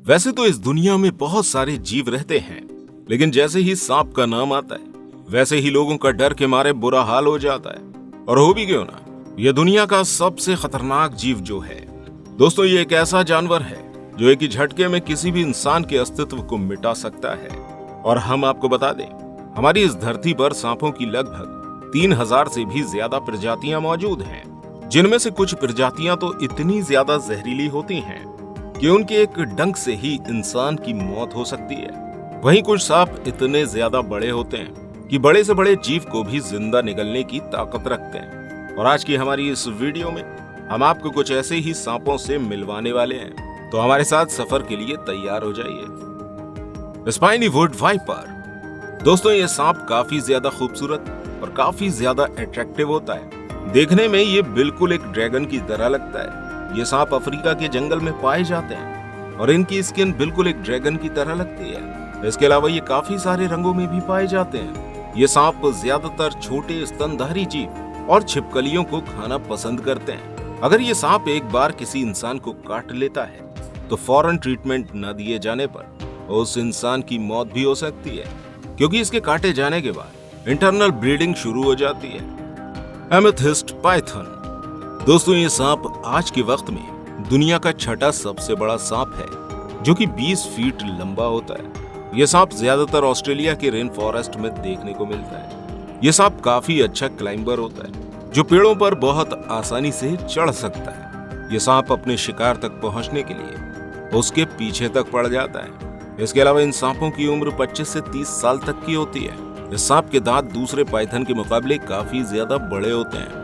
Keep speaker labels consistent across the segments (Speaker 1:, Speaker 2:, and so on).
Speaker 1: वैसे तो इस दुनिया में बहुत सारे जीव रहते हैं, लेकिन जैसे ही सांप का नाम आता है वैसे ही लोगों का डर के मारे बुरा हाल हो जाता है। और हो भी क्यों ना, यह दुनिया का सबसे खतरनाक जीव जो है दोस्तों, ये एक ऐसा जानवर है जो एक ही झटके में किसी भी इंसान के अस्तित्व को मिटा सकता है। और हम आपको बता दें, हमारी इस धरती पर सांपों की लगभग 3000 से भी ज्यादा प्रजातियां मौजूद हैं, जिनमें से कुछ प्रजातियां तो इतनी ज्यादा जहरीली होती हैं कि उनके एक डंक से ही इंसान की मौत हो सकती है। वहीं कुछ सांप इतने ज्यादा बड़े होते हैं कि बड़े से बड़े जीव को भी जिंदा निगलने की ताकत रखते हैं। और आज की हमारी इस वीडियो में हम आपको कुछ ऐसे ही सांपों से मिलवाने वाले हैं, तो हमारे साथ सफर के लिए तैयार हो जाइए। स्पाइनी वुड वाइपर दोस्तों, ये सांप काफी ज्यादा खूबसूरत और काफी ज्यादा अट्रैक्टिव होता है। देखने में ये बिल्कुल एक ड्रैगन की तरह लगता है। ये सांप अफ्रीका के जंगल में पाए जाते हैं और इनकी स्किन बिल्कुल एक ड्रैगन की तरह लगती है। इसके अलावा ये काफी सारे रंगों में भी पाए जाते हैं। ये सांप ज्यादातर छोटे स्तनधारी जीव और छिपकलियों को खाना पसंद करते हैं। अगर ये सांप एक बार किसी इंसान को काट लेता है तो फौरन ट्रीटमेंट न दिए जाने पर उस इंसान की मौत भी हो सकती है, क्योंकि इसके काटे जाने के बाद इंटरनल ब्लीडिंग शुरू हो जाती है। एमेथिस्ट पाइथन दोस्तों, ये सांप आज के वक्त में दुनिया का छठा सबसे बड़ा सांप है, जो कि 20 फीट लंबा होता है। यह सांप ज्यादातर ऑस्ट्रेलिया के रेन फॉरेस्ट में देखने को मिलता है। यह सांप काफी अच्छा क्लाइंबर होता है, जो पेड़ों पर बहुत आसानी से चढ़ सकता है। यह सांप अपने शिकार तक पहुंचने के लिए उसके पीछे तक पड़ जाता है। इसके अलावा इन सांपों की उम्र 25 से 30 साल तक की होती है। इस सांप के दांत दूसरे पाइथन के मुकाबले काफी ज्यादा बड़े होते हैं।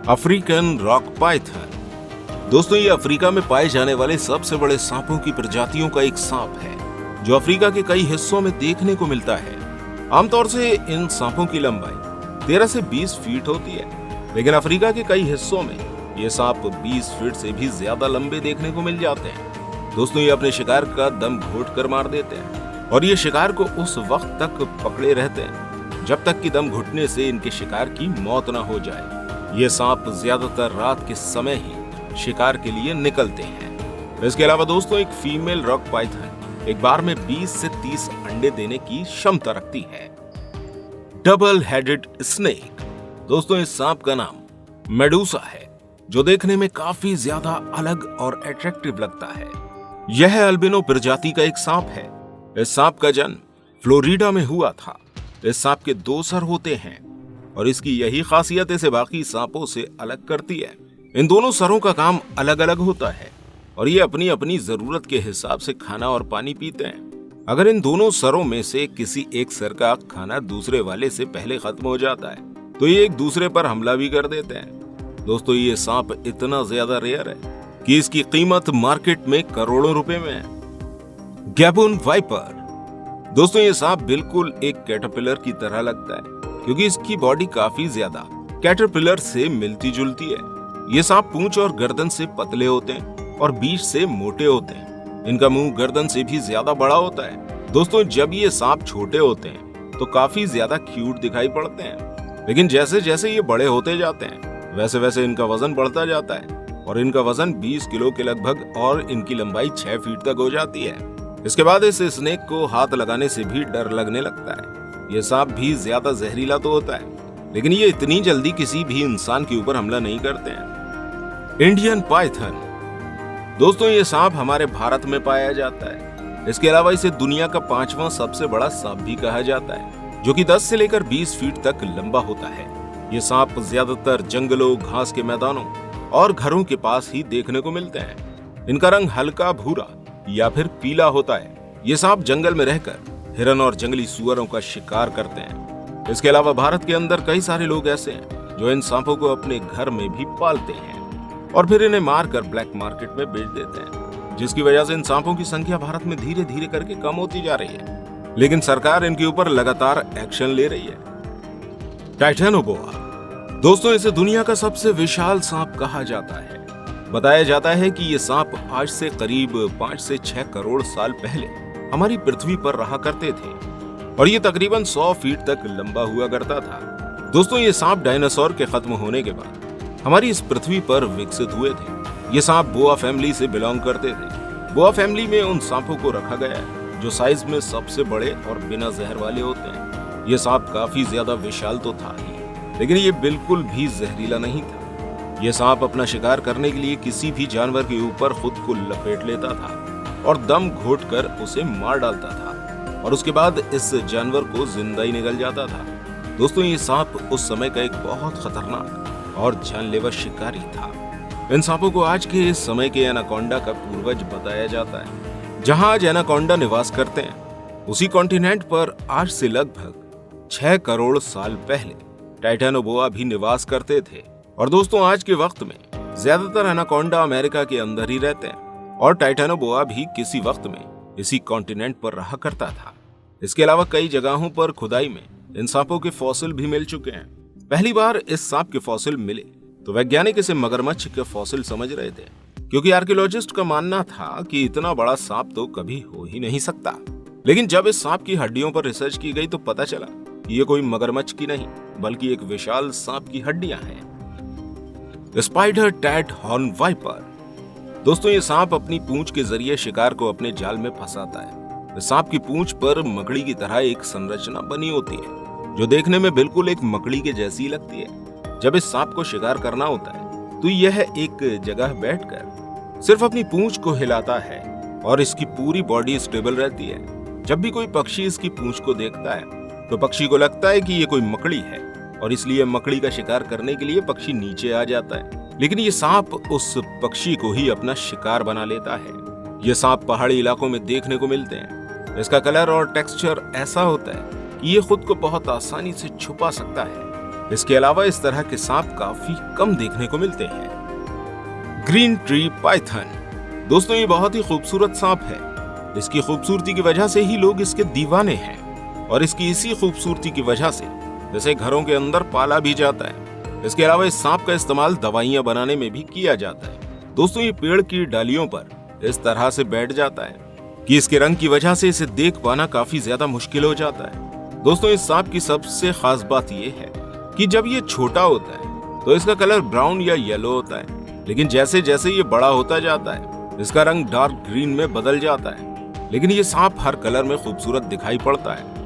Speaker 1: अफ्रीकन रॉक पाइथन दोस्तों, ये अफ्रीका में पाए जाने वाले सबसे बड़े सांपों की प्रजातियों का एक सांप है, जो अफ्रीका के कई हिस्सों में देखने को मिलता है। आमतौर से इन सांपों की लंबाई 13 से 20 फीट होती है, लेकिन अफ्रीका के कई हिस्सों में ये सांप 20 फीट से भी ज्यादा लंबे देखने को मिल जाते हैं। दोस्तों, ये अपने शिकार का दम घोट कर मार देते हैं और ये शिकार को उस वक्त तक पकड़े रहते हैं जब तक कि दम घुटने से इनके शिकार की मौत न हो जाए। ये सांप ज्यादातर रात के समय ही शिकार के लिए निकलते हैं। इसके अलावा दोस्तों, एक फीमेल रॉक पाइथन एक बार में 20 से 30 अंडे देने की क्षमता रखती है। डबल हेडेड स्नेक दोस्तों, इस सांप का नाम मेडूसा है, जो देखने में काफी ज्यादा अलग और अट्रैक्टिव लगता है। यह अल्बिनो प्रजाति का एक सांप है। इस सांप का जन्म फ्लोरिडा में हुआ था। इस सांप के 2 सर होते हैं और इसकी यही खासियत इसे बाकी सांपों से अलग करती है। इन दोनों सरों का काम अलग अलग होता है और ये अपनी अपनी जरूरत के हिसाब से खाना और पानी पीते हैं। अगर इन दोनों सरों में से किसी एक सर का खाना दूसरे वाले से पहले खत्म हो जाता है तो ये एक दूसरे पर हमला भी कर देते हैं। दोस्तों, ये सांप इतना ज्यादा रेयर है कि इसकी कीमत मार्केट में करोड़ों रुपए में है। गैबून वाइपर दोस्तों, ये सांप बिल्कुल एक कैटरपिलर की तरह लगता है, क्योंकि इसकी बॉडी काफी ज्यादा कैटरपिलर से मिलती जुलती है। ये सांप पूंछ और गर्दन से पतले होते हैं और बीच से मोटे होते हैं। इनका मुंह गर्दन से भी ज्यादा बड़ा होता है। दोस्तों, जब ये सांप छोटे होते हैं तो काफी ज्यादा क्यूट दिखाई पड़ते हैं, लेकिन जैसे जैसे ये बड़े होते जाते हैं वैसे वैसे इनका वजन बढ़ता जाता है और इनका वजन 20 किलो के लगभग और इनकी लंबाई 6 फीट तक हो जाती है। इसके बाद इस स्नेक को हाथ लगाने से भी डर लगने लगता है। ये सांप भी ज्यादा जहरीला तो होता है, लेकिन ये इतनी जल्दी किसी भी इंसान के ऊपर हमला नहीं करते हैं। इंडियन पाइथन दोस्तों, ये सांप हमारे भारत में पाया जाता है। इसके अलावा इसे दुनिया का 5वां सबसे बड़ा सांप भी कहा जाता है, जो कि 10 से लेकर 20 फीट तक लंबा होता है। ये सांप ज्यादातर जंगलों, घास के मैदानों और घरों के पास ही देखने को मिलते हैं। इनका रंग हल्का भूरा या फिर पीला होता है। ये सांप जंगल में रहकर हिरन और जंगली सुअरों का शिकार करते हैं। इसके अलावा भारत के अंदर कई सारे लोग ऐसे हैं जो इन सांपों को अपने घर में भी पालते हैं और फिर इन्हें मारकर ब्लैक मार्केट में बेच देते हैं, जिसकी वजह से इन सांपों की संख्या भारत में धीरे धीरे करके कम होती जा रही है। लेकिन सरकार इनके ऊपर लगातार एक्शन ले रही है। टाइटेनोबोआ दोस्तों, इसे दुनिया का सबसे विशाल सांप कहा जाता है। बताया जाता है कि ये सांप आज से करीब 5 से 6 करोड़ साल पहले हमारी पृथ्वी पर रहा करते थे और ये तकरीबन 100 फीट तक लंबा हुआ करता था। दोस्तों, ये सांप डायनासोर के खत्म होने के बाद हमारी इस पृथ्वी पर विकसित हुए थे। ये सांप बोआ फैमिली से बिलोंग करते थे। बोआ फैमिली में उन सांपों को रखा गया है जो साइज में सबसे बड़े और बिना जहर वाले होते हैं। ये सांप काफी ज्यादा विशाल तो था ही, लेकिन ये बिल्कुल भी जहरीला नहीं था। ये सांप अपना शिकार करने के लिए किसी भी जानवर के ऊपर खुद को लपेट लेता था और दम घोटकर उसे मार डालता था और उसके बाद इस जानवर को जिंदा ही निगल जाता था। दोस्तों, ये सांप उस समय का एक बहुत खतरनाक और जानलेवा शिकारी था। इन सांपों को आज के इस समय के एनाकोंडा का पूर्वज बताया जाता है। जहां आज एनाकोंडा निवास करते हैं, उसी कॉन्टिनेंट पर आज से लगभग 6 करोड़ साल पहले टाइटेनोबोआ भी निवास करते थे। और दोस्तों, आज के वक्त में ज्यादातर एनाकोंडा अमेरिका के अंदर ही रहते हैं और टाइटेनोबोआ भी किसी वक्त में इसी कॉन्टिनेंट पर रहा करता था। इसके अलावा कई जगहों पर खुदाई में इन सांपों के फॉसिल भी मिल चुके हैं। पहली बार इस सांप के फॉसिल मिले तो वैज्ञानिक इसे मगरमच्छ के फॉसिल समझ रहे थे, क्योंकि आर्कियोलॉजिस्ट का मानना था कि इतना बड़ा सांप तो कभी हो ही नहीं सकता। लेकिन जब इस सांप की हड्डियों पर रिसर्च की गई तो पता चला कि ये कोई मगरमच्छ की नहीं बल्कि एक विशाल सांप की हड्डियां हैं। स्पाइडर टैट हॉर्न वाइपर। दोस्तों, ये सांप अपनी पूंछ के जरिए शिकार को अपने जाल में फंसाता है। इस सांप की पूंछ पर मकड़ी की तरह एक संरचना बनी होती है जो देखने में बिल्कुल एक मकड़ी के जैसी लगती है। जब इस सांप को शिकार करना होता है तो यह एक जगह बैठकर सिर्फ अपनी पूंछ को हिलाता है और इसकी पूरी बॉडी स्टेबल रहती है। जब भी कोई पक्षी इसकी पूंछ को देखता है तो पक्षी को लगता है कि ये कोई मकड़ी है और इसलिए मकड़ी का शिकार करने के लिए पक्षी नीचे आ जाता है। लेकिन ये सांप उस पक्षी को ही अपना शिकार बना लेता है। ये सांप पहाड़ी इलाकों में देखने को मिलते हैं। इसका कलर और टेक्सचर ऐसा होता है कि ये खुद को बहुत आसानी से छुपा सकता है। इसके अलावा इस तरह के सांप काफी कम देखने को मिलते हैं। Green tree Python. दोस्तों, ये बहुत ही खूबसूरत सांप है। इसकी खूबसूरती की वजह से ही लोग इसके दीवाने हैं और इसकी इसी खूबसूरती की वजह से इसे घरों के अंदर पाला भी जाता है। इसके अलावा इस सांप का इस्तेमाल दवाइयां बनाने में भी किया जाता है। दोस्तों, ये पेड़ की डालियों पर इस तरह से बैठ जाता है कि इसके रंग की वजह से इसे देख पाना काफी ज्यादा मुश्किल हो जाता है। दोस्तों, इस सांप की सबसे खास बात यह है कि जब ये छोटा होता है तो इसका कलर ब्राउन या येलो होता है, लेकिन जैसे जैसे ये बड़ा होता जाता है इसका रंग डार्क ग्रीन में बदल जाता है। लेकिन ये सांप हर कलर में खूबसूरत दिखाई पड़ता है।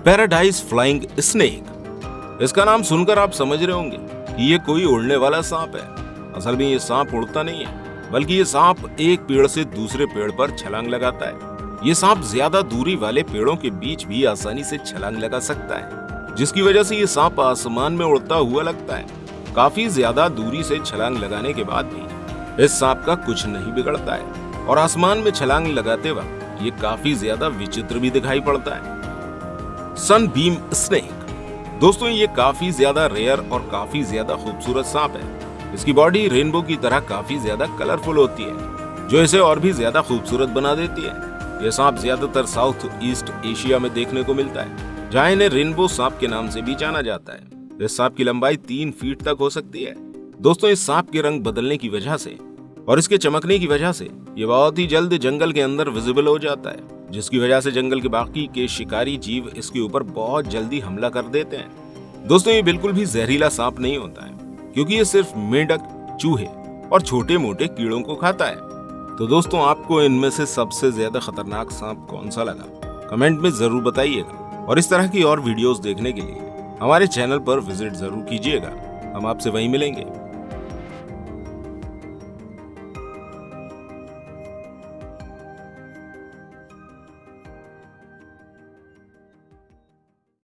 Speaker 1: Paradise flying snake. इसका नाम सुनकर आप समझ रहे होंगे कि ये कोई उड़ने वाला सांप है। असल में ये सांप उड़ता नहीं है, बल्कि ये सांप एक पेड़ से दूसरे पेड़ पर छलांग लगाता है। ये सांप ज्यादा दूरी वाले पेड़ों के बीच भी आसानी से छलांग लगा सकता है, जिसकी वजह से ये सांप आसमान में उड़ता हुआ लगता है। काफी ज्यादा दूरी से छलांग लगाने के बाद भी इस सांप का कुछ नहीं बिगड़ता है और आसमान में छलांग लगाते वक्त ये काफी ज्यादा विचित्र भी दिखाई पड़ता है। Sunbeam snake. दोस्तों, ये काफी ज्यादा रेयर और काफी ज्यादा खूबसूरत सांप है। इसकी बॉडी रेनबो की तरह काफी ज्यादा कलरफुल होती है, जो इसे और भी ज्यादा खूबसूरत बना देती है। यह सांप ज्यादातर साउथ ईस्ट एशिया में देखने को मिलता है, जहां इन्हें रेनबो सांप के नाम से भी जाना जाता है। इस सांप की लंबाई 3 फीट तक हो सकती है। दोस्तों, इस सांप के रंग बदलने की वजह से और इसके चमकने की वजह से ये बहुत ही जल्द जंगल के अंदर विजिबल हो जाता है, जिसकी वजह से जंगल के बाकी के शिकारी जीव इसके ऊपर बहुत जल्दी हमला कर देते हैं। दोस्तों, ये बिल्कुल भी जहरीला सांप नहीं होता है, क्योंकि ये सिर्फ मेंढक, चूहे और छोटे मोटे कीड़ों को खाता है। तो दोस्तों, आपको इनमें से सबसे ज्यादा खतरनाक सांप कौन सा लगा, कमेंट में जरूर बताइएगा। और इस तरह की और वीडियोस देखने के लिए हमारे चैनल पर विजिट जरूर कीजिएगा। हम आपसे वहीं मिलेंगे।